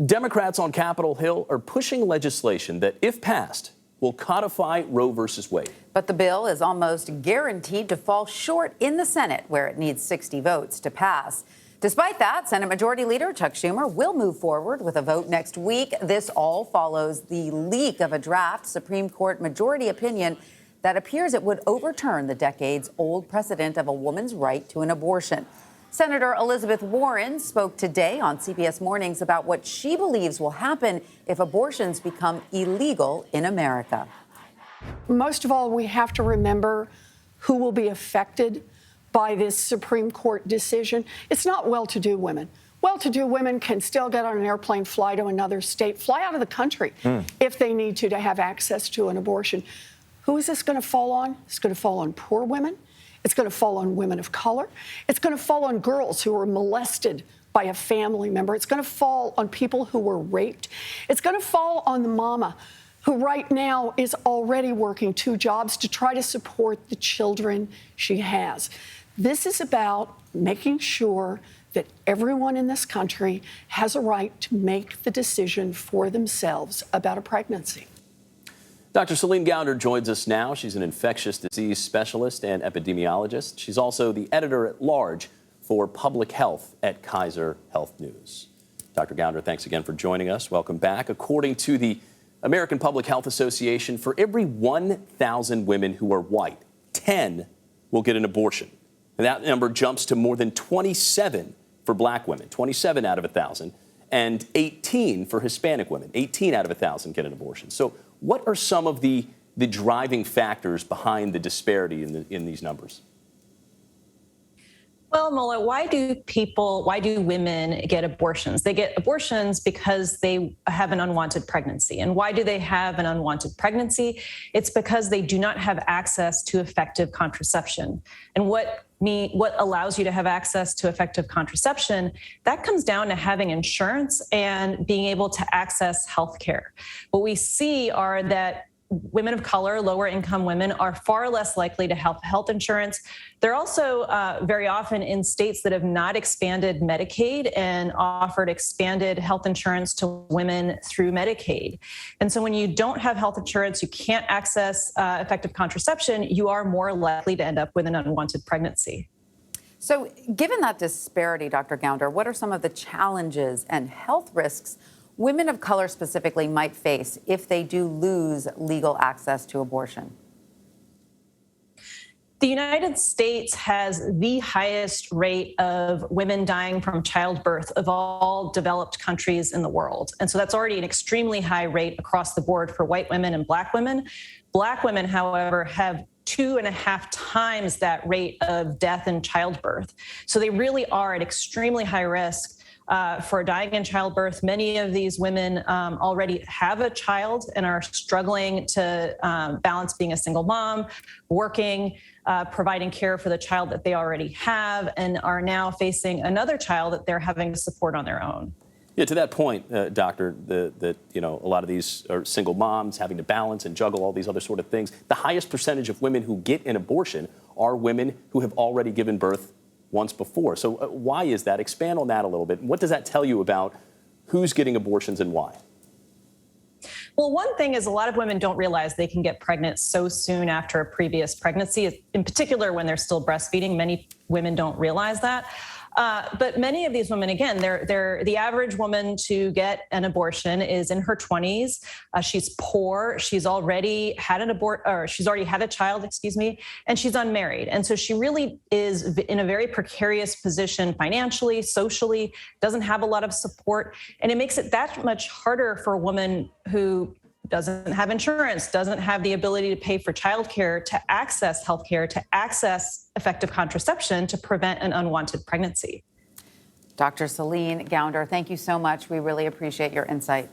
Democrats on Capitol Hill are pushing legislation that, if passed, will codify Roe versus Wade. But the bill is almost guaranteed to fall short in the Senate, where it needs 60 votes to pass. Despite that, Senate Majority Leader Chuck Schumer will move forward with a vote next week. This all follows the leak of a draft Supreme Court majority opinion that appears it would overturn the decades-old precedent of a woman's right to an abortion. Senator Elizabeth Warren spoke today on CBS Mornings about what she believes will happen if abortions become illegal in America. Most of all, we have to remember who will be affected by this Supreme Court decision. It's not well-to-do women. Well-to-do women can still get on an airplane, fly to another state, fly out of the country if they need to have access to an abortion. Who is this going to fall on? It's going to fall on poor women. It's going to fall on women of color. It's going to fall on girls who were molested by a family member. It's going to fall on people who were raped. It's going to fall on the mama who right now is already working 2 jobs to try to support the children she has. This is about making sure that everyone in this country has a right to make the decision for themselves about a pregnancy. Dr. Celine Gounder joins us now. She's an infectious disease specialist and epidemiologist. She's also the editor-at-large for public health at Kaiser Health News. Dr. Gounder, thanks again for joining us. Welcome back. According to the American Public Health Association, for every 1,000 women who are white, 10 will get an abortion. And that number jumps to more than 27 for black women, 27 out of 1,000, and 18 for Hispanic women. 18 out of 1,000 get an abortion. So what are some of the driving factors behind the disparity in these numbers? Well, Mola, why do women get abortions? They get abortions because they have an unwanted pregnancy. And why do they have an unwanted pregnancy? It's because they do not have access to effective contraception. And what allows you to have access to effective contraception, that comes down to having insurance and being able to access health care. What we see are that women of color, lower income women, are far less likely to have health insurance. They're also very often in states that have not expanded Medicaid and offered expanded health insurance to women through Medicaid. And so when you don't have health insurance, you can't access effective contraception, you are more likely to end up with an unwanted pregnancy. So given that disparity, Dr. Gounder, what are some of the challenges and health risks women of color specifically might face if they do lose legal access to abortion? The United States has the highest rate of women dying from childbirth of all developed countries in the world. And so that's already an extremely high rate across the board for white women and black women. Black women, however, have 2.5 times that rate of death in childbirth. So they really are at extremely high risk for dying in childbirth. Many of these women already have a child and are struggling to balance being a single mom, working, providing care for the child that they already have, and are now facing another child that they're having to support on their own. Yeah, to that point, Doctor, that a lot of these are single moms having to balance and juggle all these other sort of things. The highest percentage of women who get an abortion are women who have already given birth once before. So why is that? Expand on that a little bit. What does that tell you about who's getting abortions and why? Well, one thing is a lot of women don't realize they can get pregnant so soon after a previous pregnancy, in particular when they're still breastfeeding. Many women don't realize that. But many of these women, again, they're the average woman to get an abortion is in her 20s. She's poor. She's already had she's already had a child, and she's unmarried. And so she really is in a very precarious position financially, socially, doesn't have a lot of support. And it makes it that much harder for a woman who doesn't have insurance, doesn't have the ability to pay for childcare, to access healthcare, to access effective contraception to prevent an unwanted pregnancy. Dr. Celine Gounder, thank you so much. We really appreciate your insight.